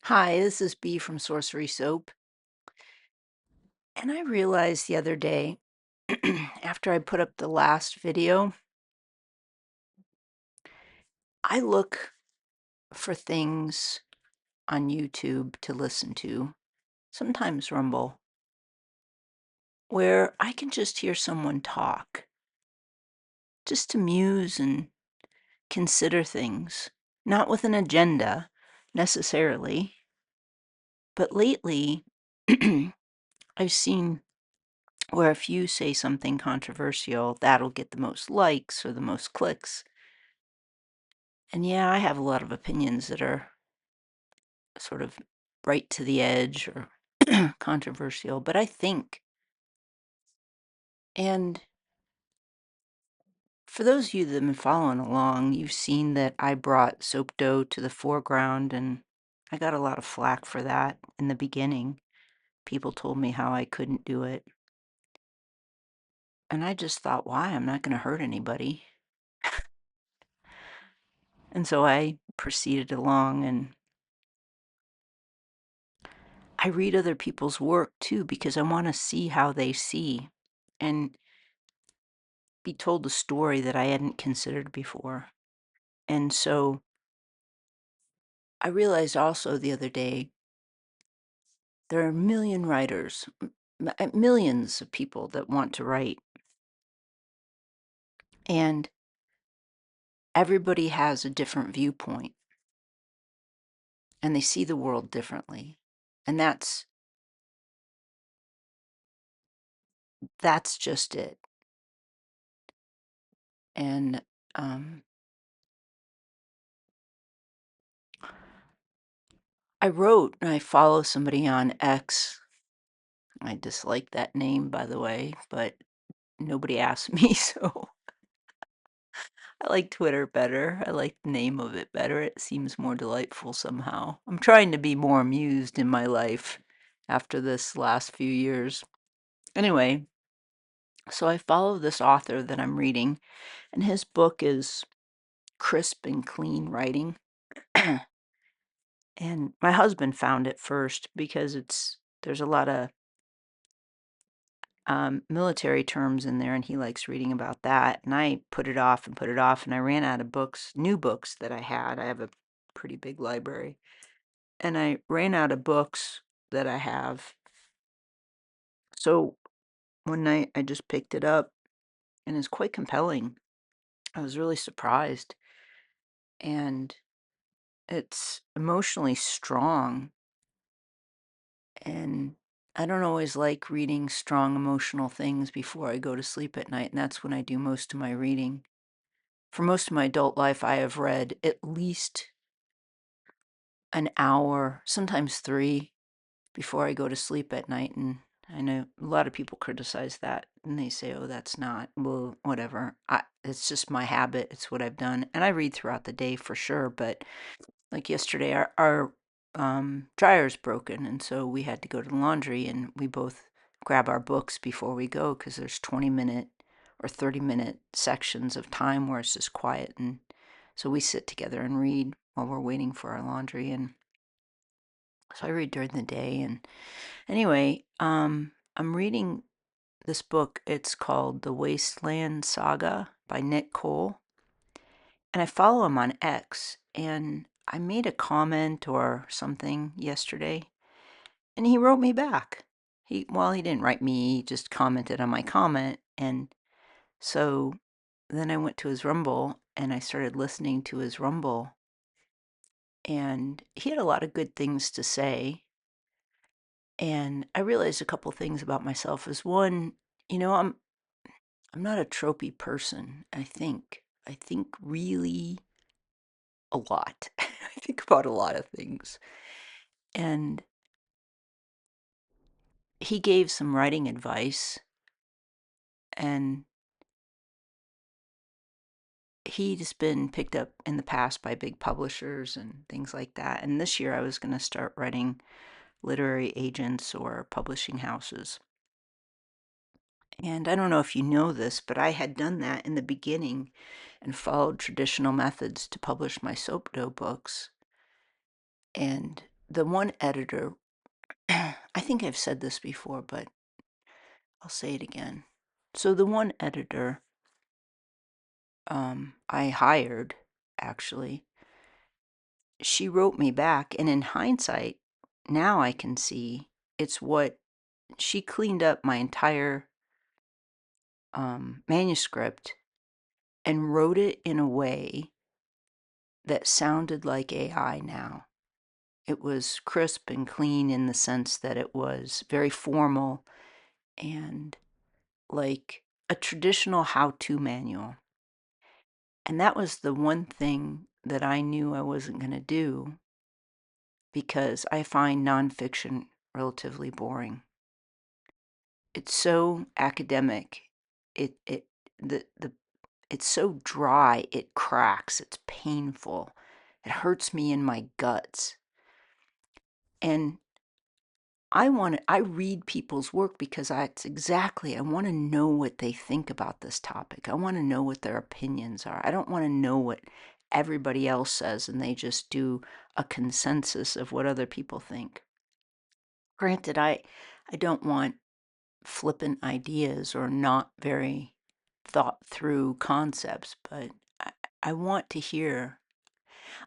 Hi, this is Bee from Sorcery Soap. And I realized the other day, after I put up the last video, I look for things on YouTube to listen to, sometimes Rumble, where I can just hear someone talk, just to muse and consider things, not with an agenda necessarily. But lately, I've seen where if you say something controversial, that'll get the most likes or the most clicks. And yeah, I have a lot of opinions that are sort of right to the edge or controversial, but I think. And for those of you that have been following along, you've seen that I brought soap dough to the foreground, and I got a lot of flack for that in the beginning. People told me how I couldn't do it. And I just thought, why? I'm not going to hurt anybody. And so I proceeded along, and I read other people's work too because I want to see how they see and be told a story that I hadn't considered before. And so I realized also the other day there are a million writers, millions of people that want to write, and everybody has a different viewpoint and they see the world differently. And that's just it. And um, I wrote, and I follow somebody on X. I dislike that name, by the way, but nobody asked me, so I like Twitter better. I like the name of it better. It seems more delightful somehow. I'm trying to be more amused in my life after this last few years. Anyway, so I follow this author that I'm reading, and his book is crisp and clean writing. And my husband found it first because there's a lot of military terms in there, and he likes reading about that. And I put it off and put it off, and I ran out of books, new books that I had. I have a pretty big library, and I ran out of books that I have. So one night I just picked it up, and it's quite compelling. I was really surprised, and it's emotionally strong. And I don't always like reading strong emotional things before I go to sleep at night, and that's when I do most of my reading. For most of my adult life, I have read at least an hour, sometimes 3, before I go to sleep at night, and I know a lot of people criticize that, and they say, "Oh, that's not well, whatever." It's just my habit. It's what I've done, and I read throughout the day for sure. But like yesterday, our dryer's broken, and so we had to go to the laundry, and we both grab our books before we go because there's 20-minute or 30-minute sections of time where it's just quiet, and so we sit together and read while we're waiting for our laundry, and so I read during the day. And anyway, I'm reading this book. It's called The Wasteland Saga by Nick Cole, and I follow him on X. And I made a comment or something yesterday, and he wrote me back. He didn't write me, he just commented on my comment. And so then I went to his Rumble and I started listening to his Rumble, and he had a lot of good things to say. And I realized a couple things about myself. Is one, I'm not a tropey person. I think really a lot. I think about a lot of things. And he gave some writing advice, and he's been picked up in the past by big publishers and things like that. And this year I was going to start writing literary agents or publishing houses. And I don't know if you know this, but I had done that in the beginning and followed traditional methods to publish my soap dough books. And the one editor, I think I've said this before, but I'll say it again. So the one editor I hired, actually, she wrote me back, and in hindsight, now I can see it's what she cleaned up my entire manuscript and wrote it in a way that sounded like AI now. It was crisp and clean in the sense that it was very formal and like a traditional how-to manual. And that was the one thing that I knew I wasn't going to do because I find nonfiction relatively boring. It's so academic. It the it's so dry, it cracks, it's painful. It hurts me in my guts. And I read people's work because I want to know what they think about this topic. I want to know what their opinions are. I don't want to know what everybody else says and they just do a consensus of what other people think. Granted, I don't want flippant ideas or not very thought through concepts, but I want to hear.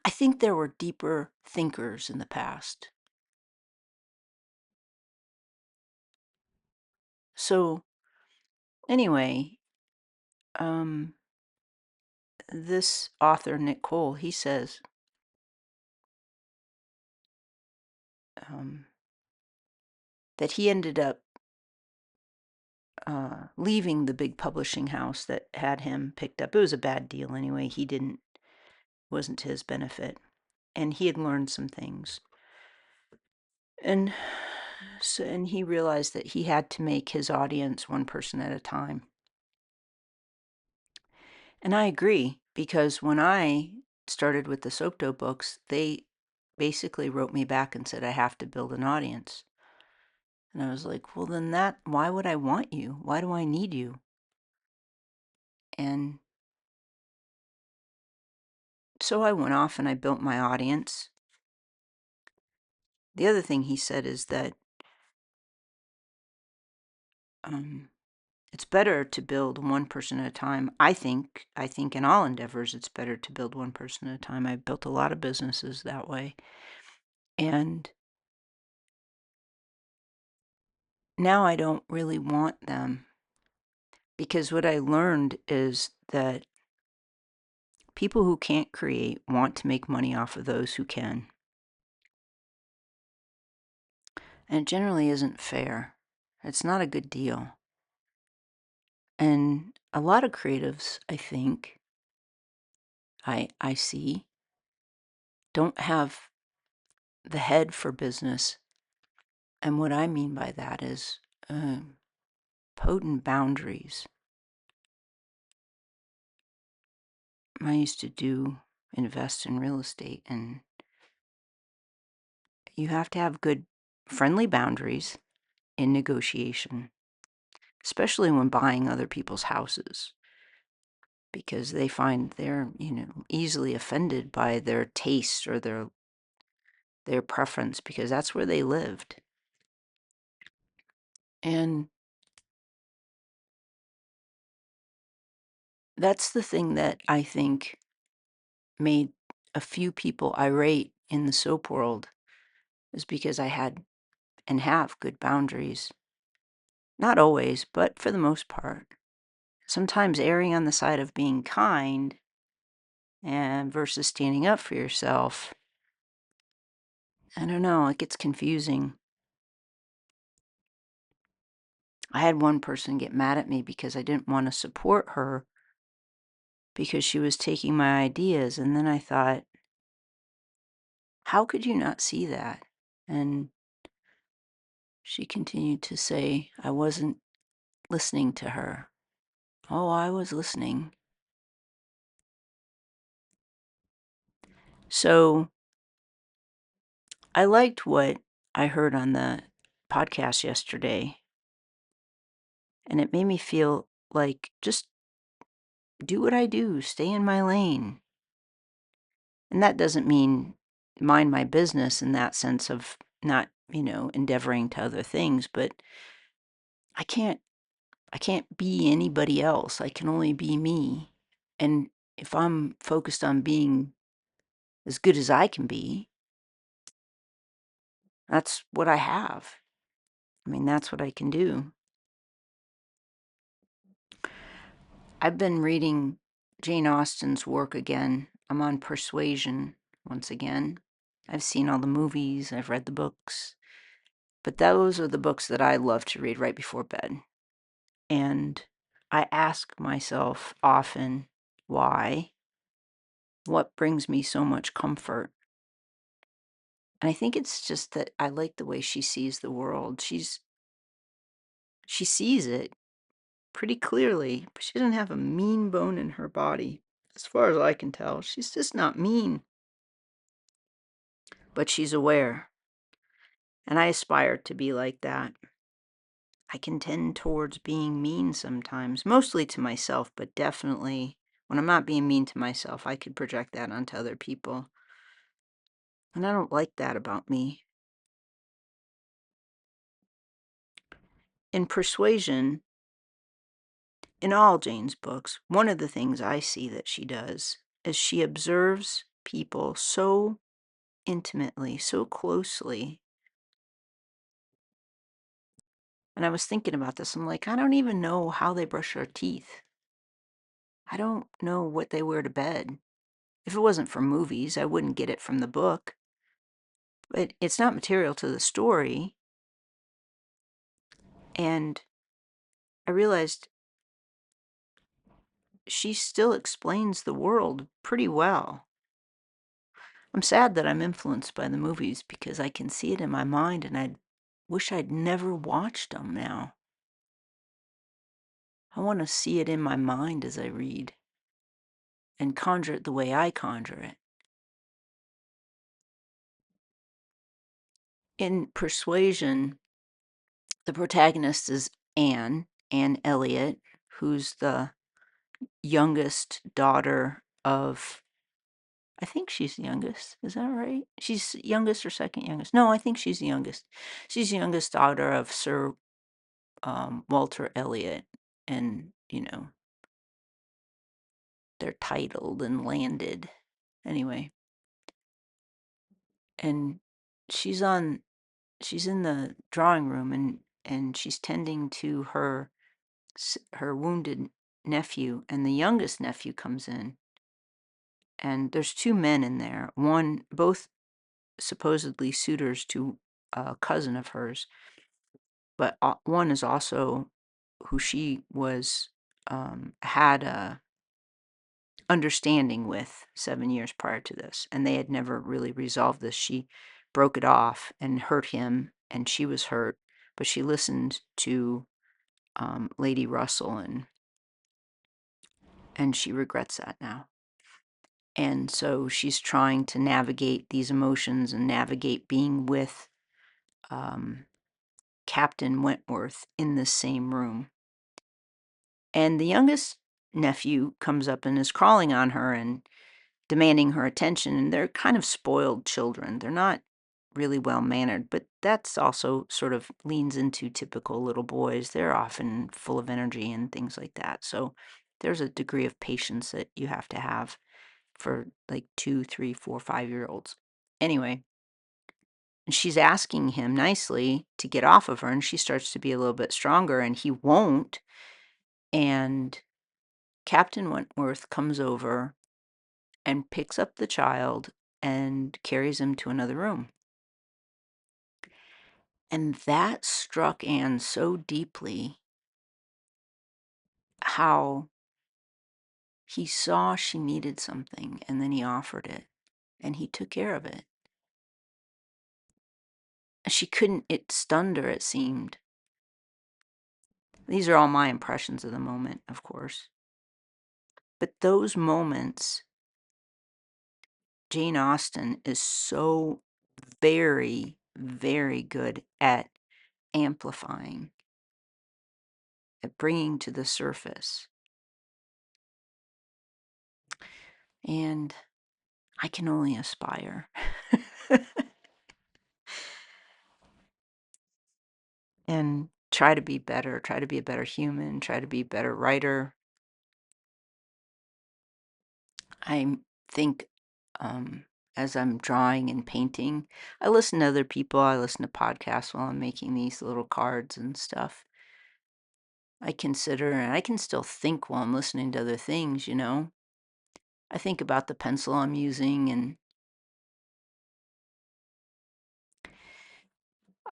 I think there were deeper thinkers in the past. So anyway, this author, Nick Cole, he says that he ended up leaving the big publishing house that had him picked up. It was a bad deal anyway. Wasn't to his benefit. And he had learned some things. And he realized that he had to make his audience one person at a time. And I agree, because when I started with the Soapdope books, they basically wrote me back and said, I have to build an audience. And I was like, well, then why would I want you? Why do I need you? And so I went off and I built my audience. The other thing he said is that it's better to build one person at a time. I think in all endeavors, it's better to build one person at a time. I've built a lot of businesses that way. And now I don't really want them, because what I learned is that people who can't create want to make money off of those who can. And it generally isn't fair. It's not a good deal. And a lot of creatives, I think, I see, don't have the head for business. And what I mean by that is potent boundaries. I used to invest in real estate, and you have to have good, friendly boundaries in negotiation, especially when buying other people's houses, because they find they're, easily offended by their taste or their preference, because that's where they lived. And that's the thing that I think made a few people irate in the soap world, is because I had and have good boundaries. Not always, but for the most part. Sometimes erring on the side of being kind and versus standing up for yourself. I don't know, it gets confusing. I had one person get mad at me because I didn't want to support her because she was taking my ideas, and then I thought, how could you not see that? And she continued to say I wasn't listening to her. Oh, I was listening. So I liked what I heard on the podcast yesterday, and it made me feel like, just do what I do, stay in my lane. And that doesn't mean mind my business in that sense of not, endeavoring to other things, but I can't be anybody else. I can only be me. And if I'm focused on being as good as I can be, that's what I have. I mean, that's what I can do. I've been reading Jane Austen's work again. I'm on Persuasion once again. I've seen all the movies, I've read the books, but those are the books that I love to read right before bed. And I ask myself often, why? What brings me so much comfort? And I think it's just that I like the way she sees the world. She sees it pretty clearly, but she doesn't have a mean bone in her body. As far as I can tell, she's just not mean. But she's aware. And I aspire to be like that. I can tend towards being mean sometimes, mostly to myself, but definitely when I'm not being mean to myself, I could project that onto other people. And I don't like that about me. In Persuasion, in all Jane's books, one of the things I see that she does is she observes people so intimately, so closely. And I was thinking about this. I'm like, I don't even know how they brush their teeth. I don't know what they wear to bed. If it wasn't for movies, I wouldn't get it from the book. But it's not material to the story. And I realized she still explains the world pretty well. I'm sad that I'm influenced by the movies because I can see it in my mind and I wish I'd never watched them now. I want to see it in my mind as I read and conjure it the way I conjure it. In Persuasion, the protagonist is Anne Elliot, who's the youngest daughter of, I think she's the youngest. Is that right? She's youngest or second youngest? No, I think she's the youngest. She's the youngest daughter of Sir Walter Elliot, and they're titled and landed. Anyway, and she's in the drawing room and she's tending to her wounded nephew, and the youngest nephew comes in, and there's two men in there, both supposedly suitors to a cousin of hers, but one is also who she had a understanding with 7 years prior to this, and they had never really resolved this. She broke it off and hurt him, and she was hurt, but she listened to Lady Russell, and she regrets that now. And so she's trying to navigate these emotions and navigate being with Captain Wentworth in the same room. And the youngest nephew comes up and is crawling on her and demanding her attention. And they're kind of spoiled children. They're not really well mannered, but that's also sort of leans into typical little boys. They're often full of energy and things like that. So there's a degree of patience that you have to have for like 2, 3, 4, 5-year-olds. Anyway, and she's asking him nicely to get off of her, and she starts to be a little bit stronger, and he won't. And Captain Wentworth comes over and picks up the child and carries him to another room. And that struck Anne so deeply, how he saw she needed something and then he offered it and he took care of it. She couldn't, it stunned her, it seemed. These are all my impressions of the moment, of course. But those moments, Jane Austen is so very, very good at amplifying, at bringing to the surface. And I can only aspire. And try to be better, try to be a better human, try to be a better writer. I think as I'm drawing and painting, I listen to other people, I listen to podcasts while I'm making these little cards and stuff. I consider, and I can still think while I'm listening to other things, you know. I think about the pencil I'm using, and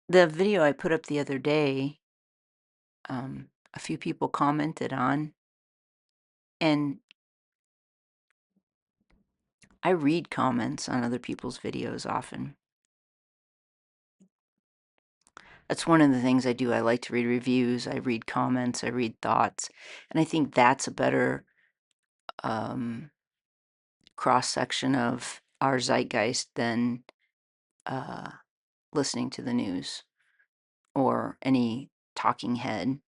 the video I put up the other day, a few people commented on, and I read comments on other people's videos often. That's one of the things I do. I like to read reviews, I read comments, I read thoughts, and I think that's a better cross section of our zeitgeist than listening to the news or any talking head.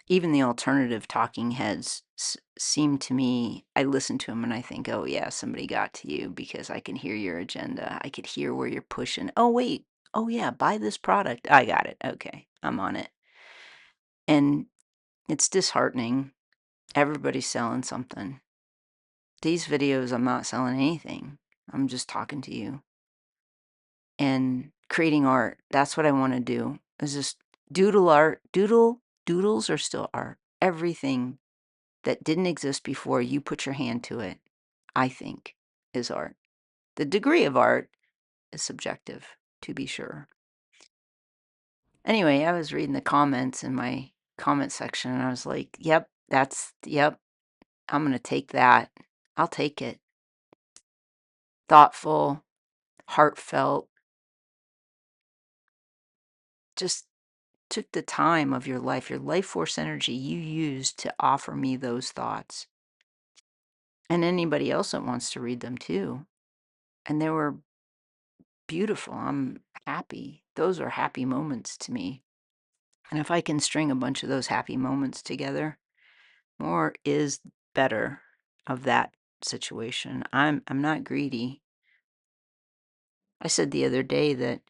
Even the alternative talking heads seem to me, I listen to them and I think, oh yeah, somebody got to you because I can hear your agenda. I could hear where you're pushing. Oh wait, oh yeah, buy this product. I got it. Okay, I'm on it. And it's disheartening. Everybody's selling something. These videos, I'm not selling anything. I'm just talking to you. And creating art, that's what I want to do. Is just doodle art. Doodles are still art. Everything that didn't exist before you put your hand to it, I think, is art. The degree of art is subjective, to be sure. Anyway, I was reading the comments in my comment section and I was like, yep, I'm going to take that. I'll take it. Thoughtful, heartfelt, just took the time of your life force energy you used to offer me those thoughts. And anybody else that wants to read them too. And they were beautiful. I'm happy. Those are happy moments to me. And if I can string a bunch of those happy moments together, more is better of that situation. I'm not greedy. I said the other day that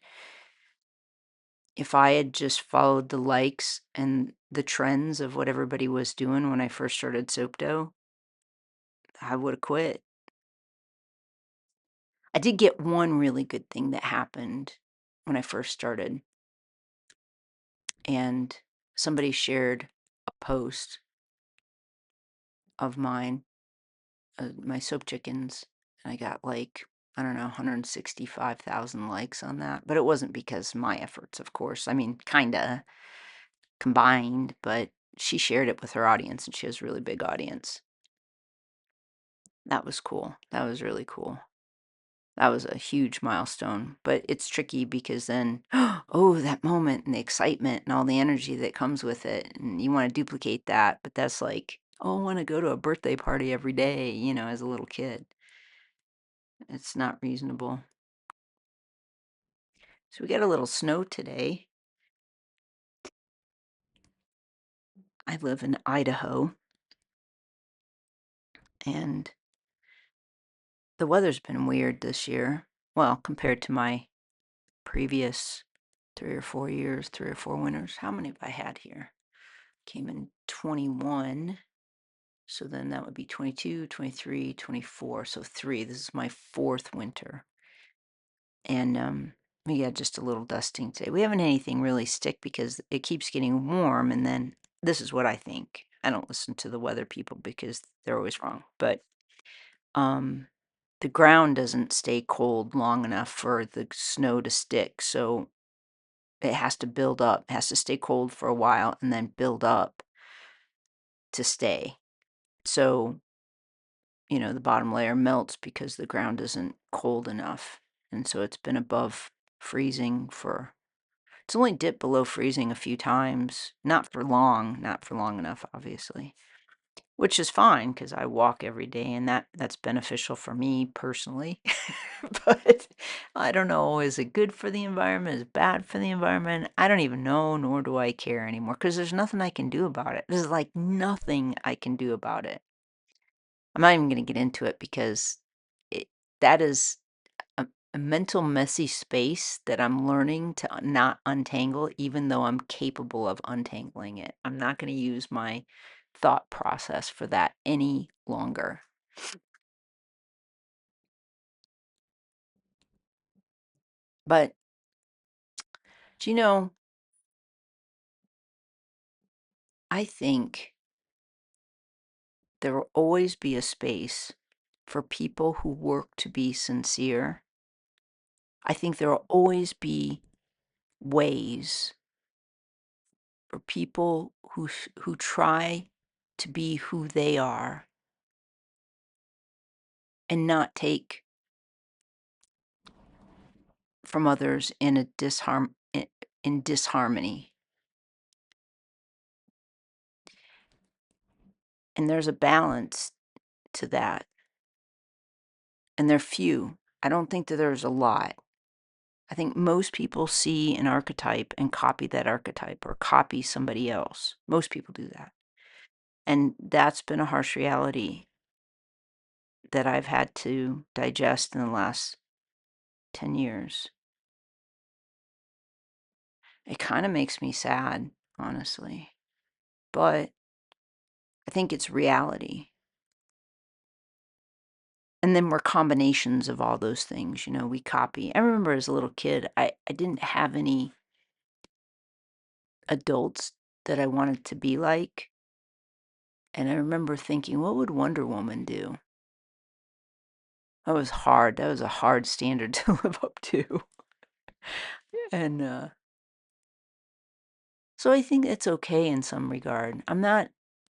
if I had just followed the likes and the trends of what everybody was doing when I first started soap dough, I would have quit. I did get one really good thing that happened when I first started, and somebody shared a post of mine, my soap chickens, and I got like, I don't know, 165,000 likes on that. But it wasn't because my efforts, of course. I mean, kinda combined, but she shared it with her audience, and she has a really big audience. That was cool. That was really cool. That was a huge milestone, but it's tricky because then, oh, that moment and the excitement and all the energy that comes with it, and you want to duplicate that, but that's like, oh, I want to go to a birthday party every day, you know, as a little kid. It's not reasonable. So we got a little snow today. I live in Idaho, and the weather's been weird this year. Well, compared to my previous 3 or 4 years, 3 or 4 winters. How many have I had here? Came in 21. So then that would be 22, 23, 24. So 3. This is my 4th winter. And we had just a little dusting today. We haven't had anything really stick because it keeps getting warm. And then this is what I think. I don't listen to the weather people because they're always wrong. But the ground doesn't stay cold long enough for the snow to stick. So it has to build up. It has to stay cold for a while and then build up to stay. So the bottom layer melts because the ground isn't cold enough. And so it's been above freezing it's only dipped below freezing a few times. Not for long enough, obviously. Which is fine because I walk every day and that's beneficial for me personally. But I don't know, is it good for the environment? Is it bad for the environment? I don't even know, nor do I care anymore because there's nothing I can do about it. There's like nothing I can do about it. I'm not even going to get into it because that is a mental messy space that I'm learning to not untangle, even though I'm capable of untangling it. I'm not going to use my thought process for that any longer. But, do you know, I think there will always be a space for people who work to be sincere. I think there will always be ways for people who try to be who they are and not take from others in a in disharmony. And there's a balance to that. And they're few. I don't think that there's a lot. I think most people see an archetype and copy that archetype or copy somebody else. Most people do that. And that's been a harsh reality that I've had to digest in the last 10 years. It kind of makes me sad, honestly. But I think it's reality. And then we're combinations of all those things, we copy. I remember as a little kid, I didn't have any adults that I wanted to be like. And I remember thinking, what would Wonder Woman do? That was hard. That was a hard standard to live up to. And so I think it's okay in some regard.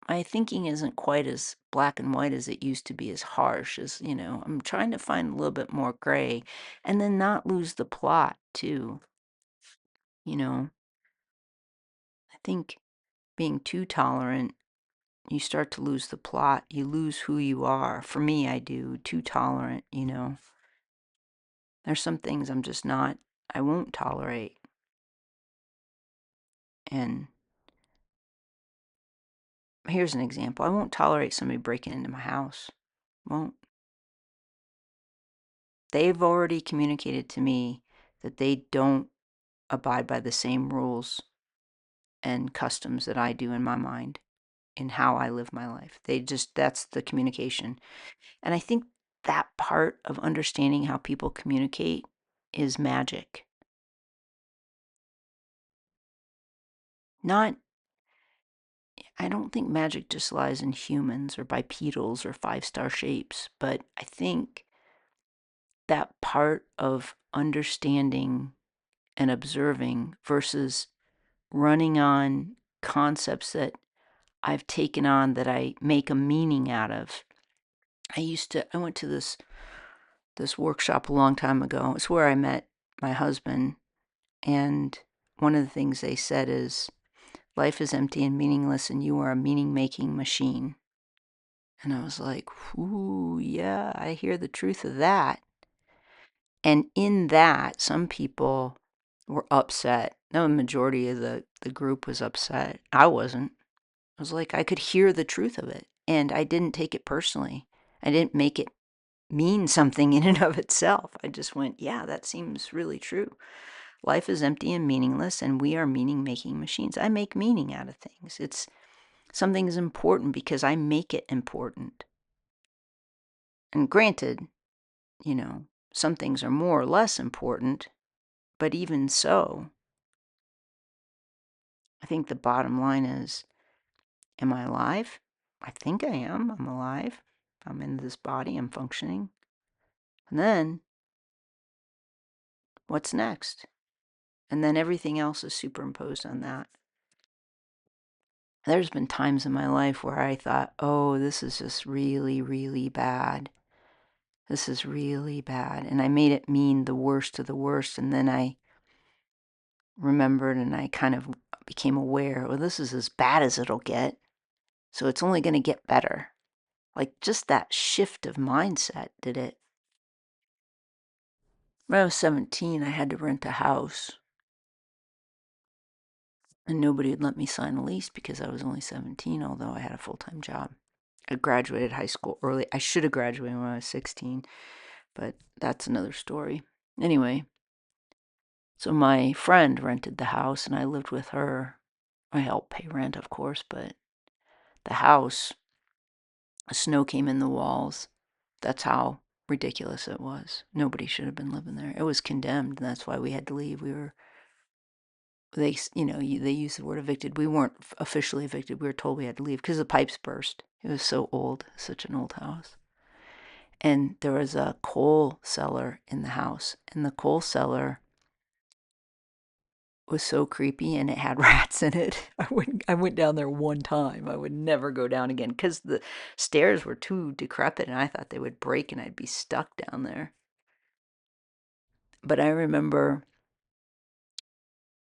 My thinking isn't quite as black and white as it used to be, as harsh as, I'm trying to find a little bit more gray and then not lose the plot too. I think being too tolerant, you start to lose the plot. You lose who you are. For me, I do. Too tolerant, There's some things I won't tolerate. And here's an example. I won't tolerate somebody breaking into my house. Won't. They've already communicated to me that they don't abide by the same rules and customs that I do in my mind, in how I live my life. That's the communication. And I think that part of understanding how people communicate is magic. Not, I don't think magic just lies in humans or bipedals or 5-star shapes, but I think that part of understanding and observing versus running on concepts that I've taken on that I make a meaning out of. I went to this workshop a long time ago. It's where I met my husband, and one of the things they said is, life is empty and meaningless and you are a meaning-making machine. And I was like, ooh, yeah, I hear the truth of that. And in that, some people were upset. No, the majority of the group was upset. I wasn't. I was like, I could hear the truth of it. And I didn't take it personally. I didn't make it mean something in and of itself. I just went, yeah, that seems really true. Life is empty and meaningless, and we are meaning-making machines. I make meaning out of things. Something is important because I make it important. And granted, some things are more or less important, but even so, I think the bottom line is, am I alive? I think I am. I'm alive. I'm in this body. I'm functioning. And then, what's next? And then everything else is superimposed on that. There's been times in my life where I thought, oh, this is just really, really bad. This is really bad. And I made it mean the worst of the worst. And then I remembered and I kind of became aware, well, this is as bad as it'll get. So it's only going to get better. Like just that shift of mindset did it. When I was 17, I had to rent a house. And nobody would let me sign a lease because I was only 17, although I had a full-time job. I graduated high school early. I should have graduated when I was 16, but that's another story. Anyway, so my friend rented the house and I lived with her. I helped pay rent, of course, but the house, snow came in the walls. That's how ridiculous it was. Nobody should have been living there. It was condemned, and that's why we had to leave. They use the word evicted. We weren't officially evicted. We were told we had to leave because the pipes burst. It was so old, such an old house. And there was a coal cellar in the house, and the coal cellar was so creepy, and it had rats in it. I went down there one time. I would never go down again because the stairs were too decrepit, and I thought they would break, and I'd be stuck down there. But I remember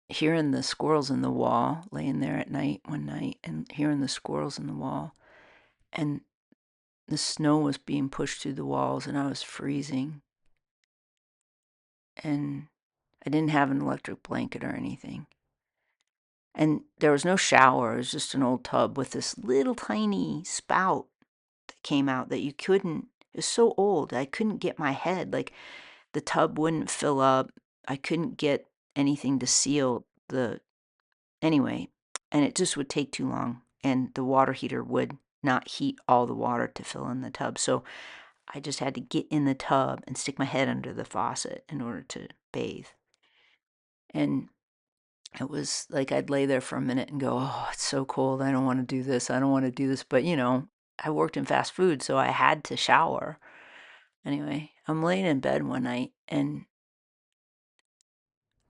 hearing the squirrels in the wall, laying there at night one night, and hearing the squirrels in the wall, and the snow was being pushed through the walls, and I was freezing, and I didn't have an electric blanket or anything. And there was no shower. It was just an old tub with this little tiny spout that came out that you couldn't. It was so old. I couldn't get my head. Like, the tub wouldn't fill up. I couldn't get anything to seal the. Anyway, and it just would take too long. And the water heater would not heat all the water to fill in the tub. So I just had to get in the tub and stick my head under the faucet in order to bathe. And it was like I'd lay there for a minute and go, oh, it's so cold. I don't want to do this. I don't want to do this. But, I worked in fast food, so I had to shower. Anyway, I'm laying in bed one night, and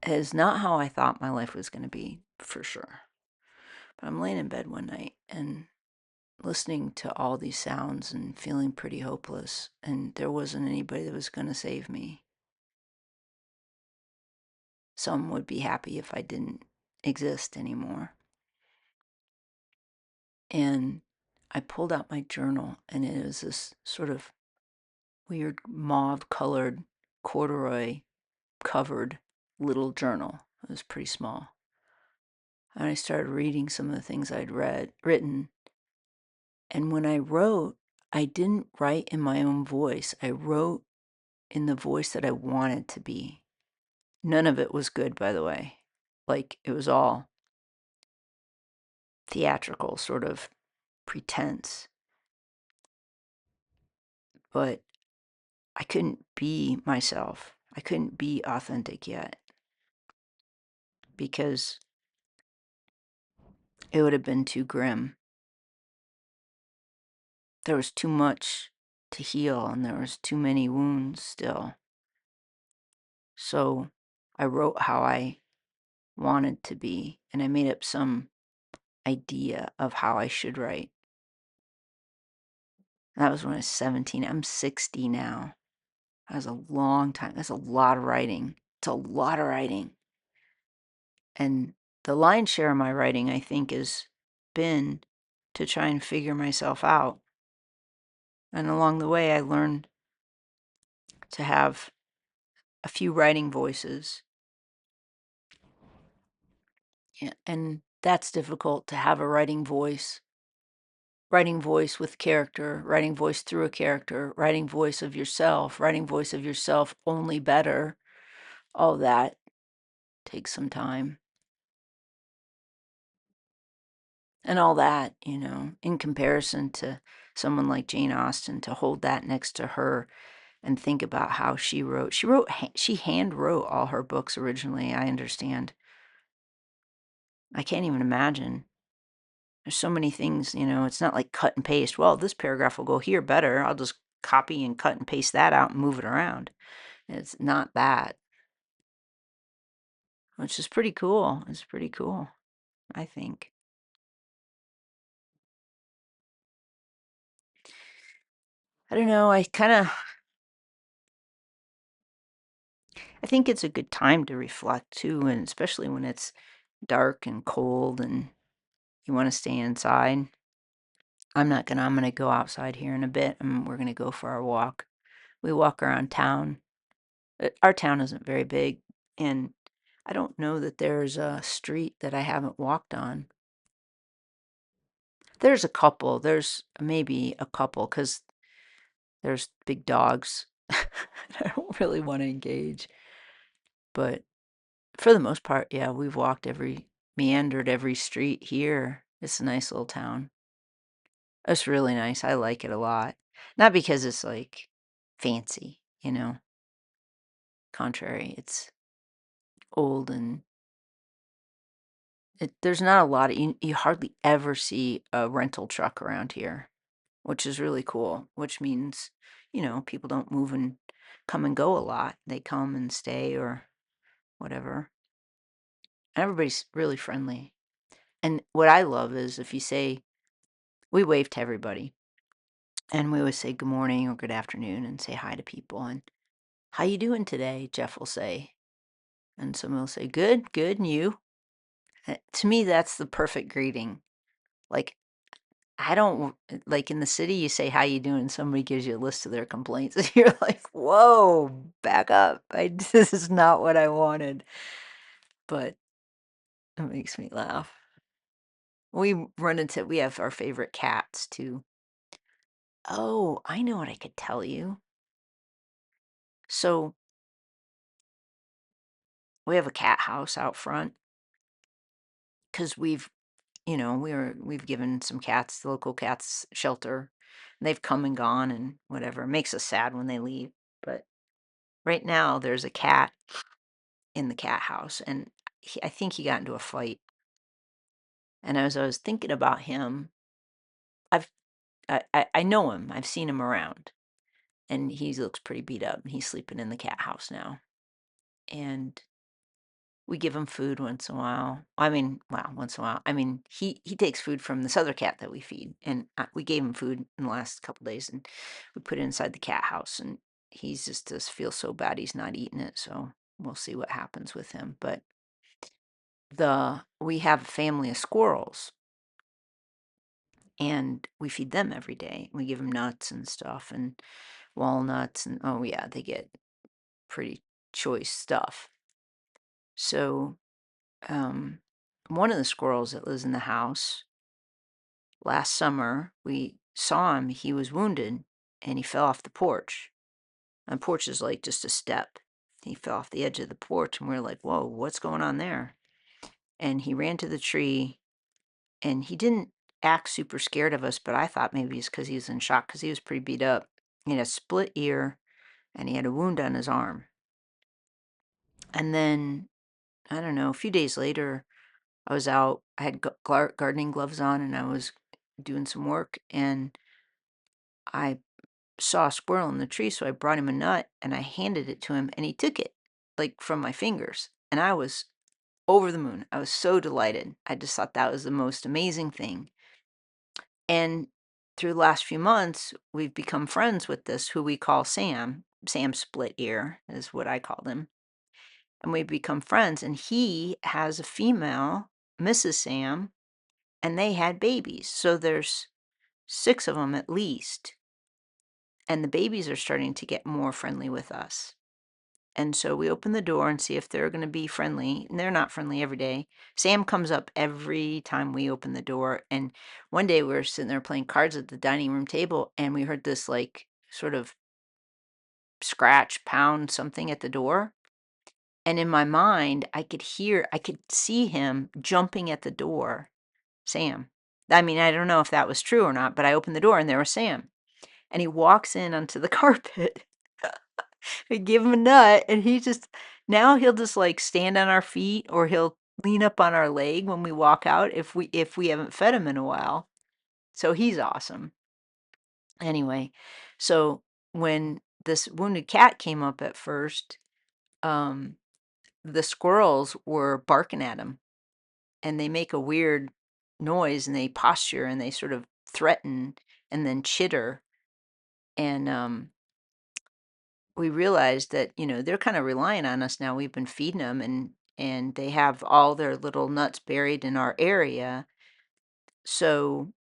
it is not how I thought my life was going to be, for sure. But I'm laying in bed one night and listening to all these sounds and feeling pretty hopeless, and there wasn't anybody that was going to save me. Some would be happy if I didn't exist anymore. And I pulled out my journal, and it was this sort of weird mauve colored, corduroy covered little journal. It was pretty small. And I started reading some of the things I'd written. And when I wrote, I didn't write in my own voice. I wrote in the voice that I wanted to be. None of it was good, by the way. Like, it was all theatrical, sort of pretense. But I couldn't be myself. I couldn't be authentic yet. Because it would have been too grim. There was too much to heal, and there was too many wounds still. So I wrote how I wanted to be, and I made up some idea of how I should write. That was when I was 17. I'm 60 now. That was a long time. That's a lot of writing. It's a lot of writing. And the lion's share of my writing, I think, has been to try and figure myself out. And along the way, I learned to have a few writing voices. Yeah, and that's difficult to have a writing voice with character, writing voice through a character, writing voice of yourself only better. All that takes some time. And all that, in comparison to someone like Jane Austen, to hold that next to her and think about how she wrote. She hand wrote all her books originally, I understand. I can't even imagine. There's so many things, it's not like cut and paste. Well, this paragraph will go here better. I'll just copy and cut and paste that out and move it around. It's not that, which is pretty cool. It's pretty cool, I think. I don't know. I think it's a good time to reflect too, and especially when it's dark and cold and you want to stay inside. I'm gonna go outside here in a bit, and we're gonna go for our walk. We walk around town. Our town isn't very big, and I don't know that there's a street that I haven't walked on. There's maybe a couple, because there's big dogs. I don't really want to engage. But for the most part, yeah, we've meandered every street here. It's a nice little town. It's really nice. I like it a lot. Not because it's like fancy, contrary. It's old and there's not a lot of, you hardly ever see a rental truck around here, which is really cool, which means, people don't move and come and go a lot. They come and stay or whatever. Everybody's really friendly. And what I love is if you say, we wave to everybody and we always say good morning or good afternoon and say hi to people. And how you doing today? Jeff will say. And someone will say, good, good, and you? To me, that's the perfect greeting. Like, I don't like in the city, you say, how you doing? Somebody gives you a list of their complaints. And you're like, whoa, back up. This is not what I wanted. But it makes me laugh. We have our favorite cats too. Oh, I know what I could tell you. So we have a cat house out front because we've given some cats, the local cats shelter. And they've come and gone and whatever. It makes us sad when they leave. But right now there's a cat in the cat house, and I think he got into a fight. And as I was thinking about him, I've I know him. I've seen him around, and he looks pretty beat up. And he's sleeping in the cat house now, and we give him food once in a while. I mean, well, once in a while. I mean, he takes food from this other cat that we feed, and we gave him food in the last couple days, and we put it inside the cat house, and he's just feels so bad he's not eating it. So we'll see what happens with him. But we have a family of squirrels, and we feed them every day. We give them nuts and stuff, and walnuts, and oh yeah, they get pretty choice stuff. So um, one of the squirrels that lives in the house, last summer, we saw him. He was wounded and he fell off the porch. And the porch is like just a step. He fell off the edge of the porch, and we are like, whoa, what's going on there? And he ran to the tree, and he didn't act super scared of us, but I thought maybe it's because he was in shock because he was pretty beat up. He had a split ear and he had a wound on his arm. And then, I don't know, a few days later, I was out, I had gardening gloves on, and I was doing some work, and I saw a squirrel in the tree, so I brought him a nut and I handed it to him, and he took it like from my fingers. And I was over the moon. I was so delighted. I just thought that was the most amazing thing. And through the last few months, we've become friends with this, who we call Sam. Sam Split Ear is what I called him. And we've become friends. And he has a female, Mrs. Sam, and they had babies. So there's 6 of them at least. And the babies are starting to get more friendly with us. And so we open the door and see if they're going to be friendly. And they're not friendly every day. Sam comes up every time we open the door. And one day we were sitting there playing cards at the dining room table, and we heard this like sort of scratch, pound something at the door. And in my mind, I could see him jumping at the door. Sam. I mean, I don't know if that was true or not, but I opened the door and there was Sam. And he walks in onto the carpet. We give him a nut, and now he'll just like stand on our feet, or he'll lean up on our leg when we walk out if we haven't fed him in a while. So he's awesome. Anyway, so when this wounded cat came up at first, um, the squirrels were barking at him, and they make a weird noise, and they posture, and they sort of threaten and then chitter. And we realized that, they're kind of relying on us now. We've been feeding them, and they have all their little nuts buried in our area. So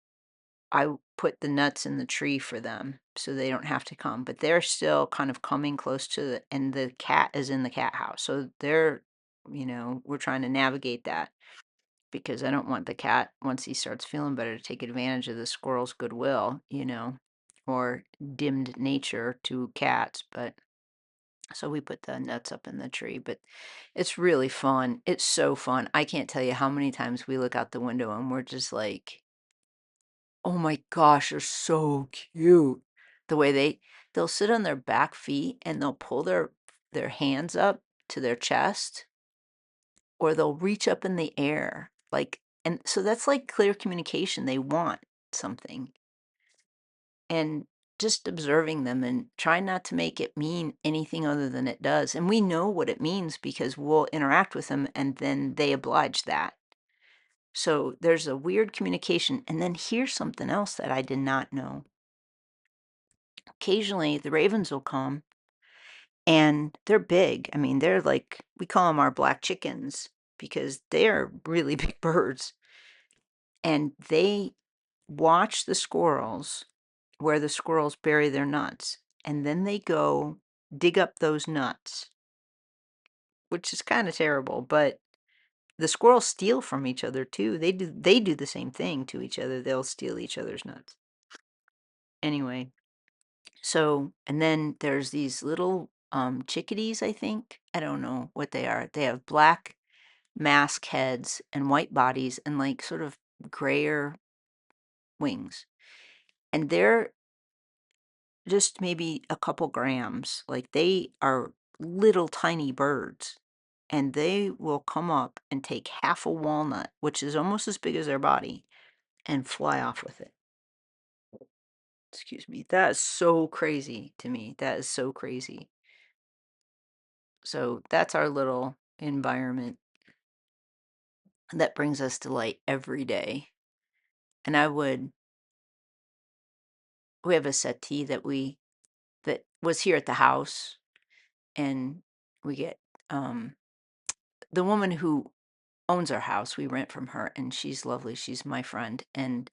I put the nuts in the tree for them so they don't have to come. But they're still kind of coming close to and the cat is in the cat house. So we're trying to navigate that, because I don't want the cat, once he starts feeling better, to take advantage of the squirrel's goodwill, or dimmed nature to cats. But So we put the nuts up in the tree, but it's really fun. It's so fun. I can't tell you how many times we look out the window and we're just like, oh my gosh, they're so cute. The way they'll sit on their back feet and they'll pull their hands up to their chest, or they'll reach up in the air. Like, and so that's like clear communication. They want something. And just observing them and trying not to make it mean anything other than it does. And we know what it means because we'll interact with them and then they oblige that. So there's a weird communication. And then here's something else that I did not know. Occasionally the ravens will come and they're big. I mean, they're like, we call them our black chickens because they're really big birds. And they watch the squirrels where the squirrels bury their nuts, and then they go dig up those nuts, which is kind of terrible, but the squirrels steal from each other too. They do the same thing to each other. They'll steal each other's nuts. Anyway, so and then there's these little chickadees, I think. I don't know what they are. They have black mask heads and white bodies and like sort of grayer wings. And they're just maybe a couple grams. Like they are little tiny birds. And they will come up and take half a walnut, which is almost as big as their body, and fly off with it. Excuse me. That is so crazy to me. That is so crazy. So that's our little environment that brings us to light every day. And we have a settee that was here at the house, and we get the woman who owns our house. We rent from her, and she's lovely. She's my friend and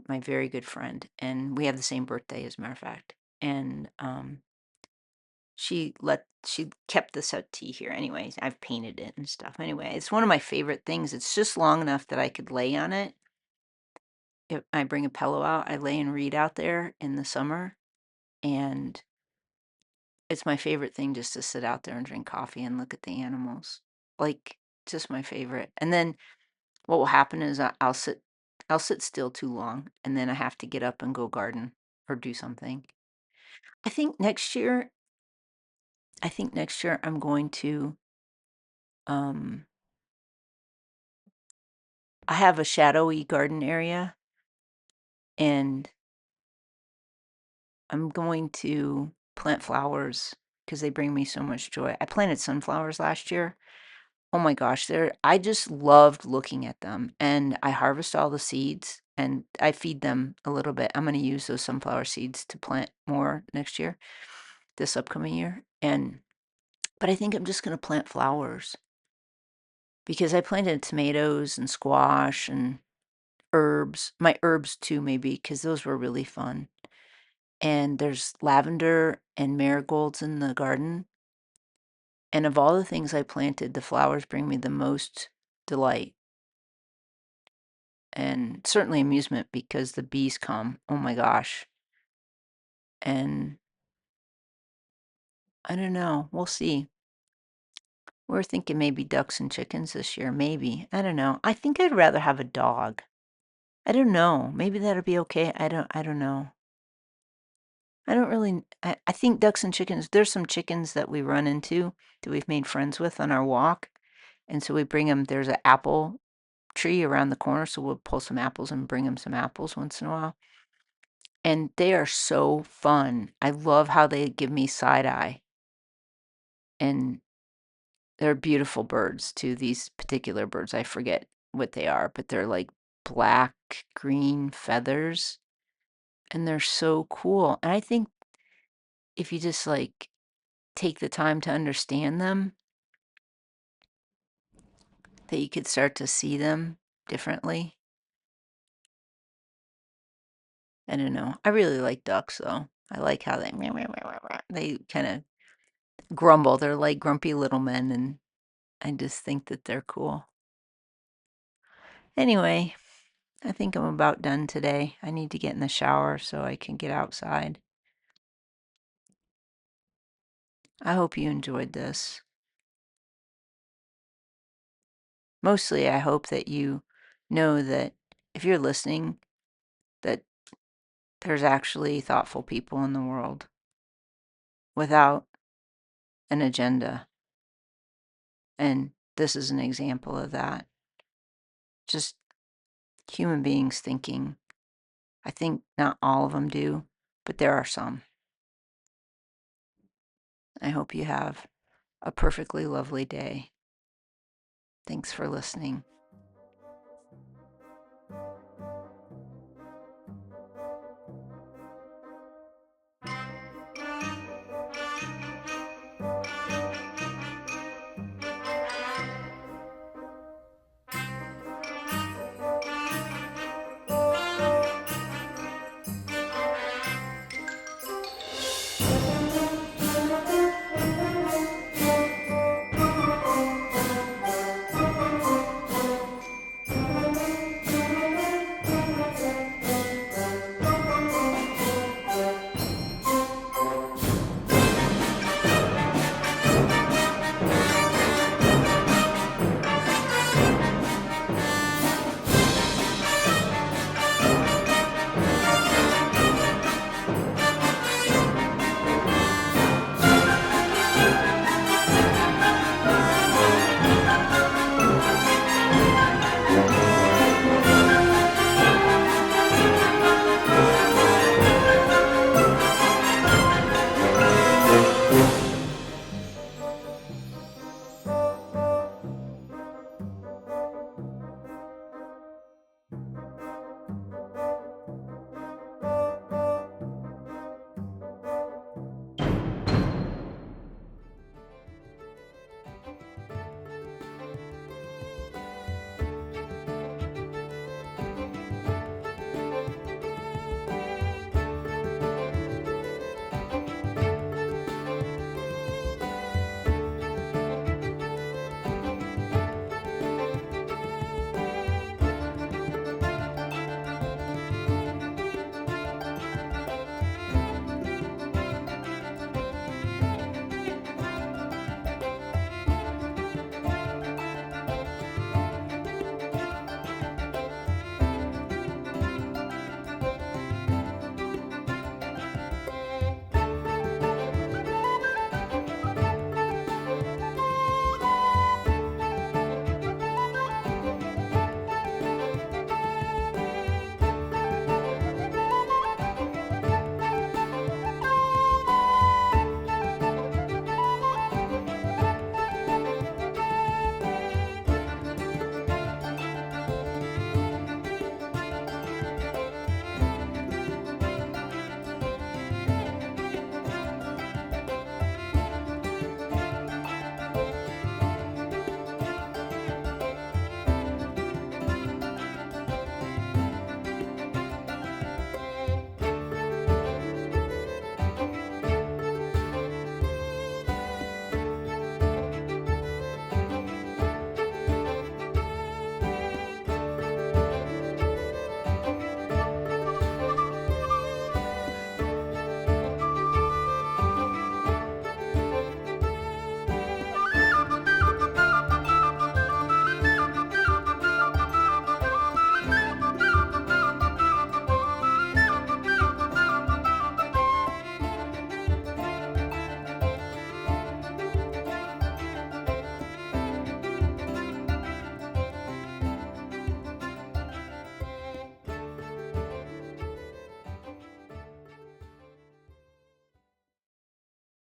my very good friend, and we have the same birthday, as a matter of fact. And she kept the settee here. Anyways, I've painted it and stuff. Anyway, it's one of my favorite things. It's just long enough that I could lay on it. If I bring a pillow out, I lay and read out there in the summer, and it's my favorite thing just to sit out there and drink coffee and look at the animals. Like, just my favorite. And then what will happen is I'll sit still too long, and then I have to get up and go garden or do something. I think next year I'm going to um I have a shadowy garden area, and I'm going to plant flowers because they bring me so much joy. I planted sunflowers last year. Oh my gosh, I just loved looking at them, and I harvest all the seeds and I feed them a little bit. I'm going to use those sunflower seeds to plant more next year, this upcoming year. But I think I'm just going to plant flowers because I planted tomatoes and squash and herbs, my herbs too, maybe, because those were really fun. And there's lavender and marigolds in the garden. And of all the things I planted, the flowers bring me the most delight and certainly amusement because the bees come. Oh my gosh. And I don't know. We'll see. We're thinking maybe ducks and chickens this year. Maybe. I don't know. I think I'd rather have a dog. I don't know. Maybe that'll be okay. I don't know. I don't really I think ducks and chickens, there's some chickens that we run into that we've made friends with on our walk. And so we bring them, there's an apple tree around the corner, so we'll pull some apples and bring them some apples once in a while. And they are so fun. I love how they give me side eye. And they're beautiful birds too, these particular birds. I forget what they are, but they're like black, green feathers. And they're so cool. And I think if you just like take the time to understand them, that you could start to see them differently. I don't know. I really like ducks though. I like how they kind of grumble. They're like grumpy little men, and I just think that they're cool. Anyway, I think I'm about done today. I need to get in the shower so I can get outside. I hope you enjoyed this. Mostly, I hope that you know that if you're listening, that there's actually thoughtful people in the world without an agenda. And this is an example of that. Just human beings thinking. I think not all of them do, but there are some. I hope you have a perfectly lovely day. Thanks for listening.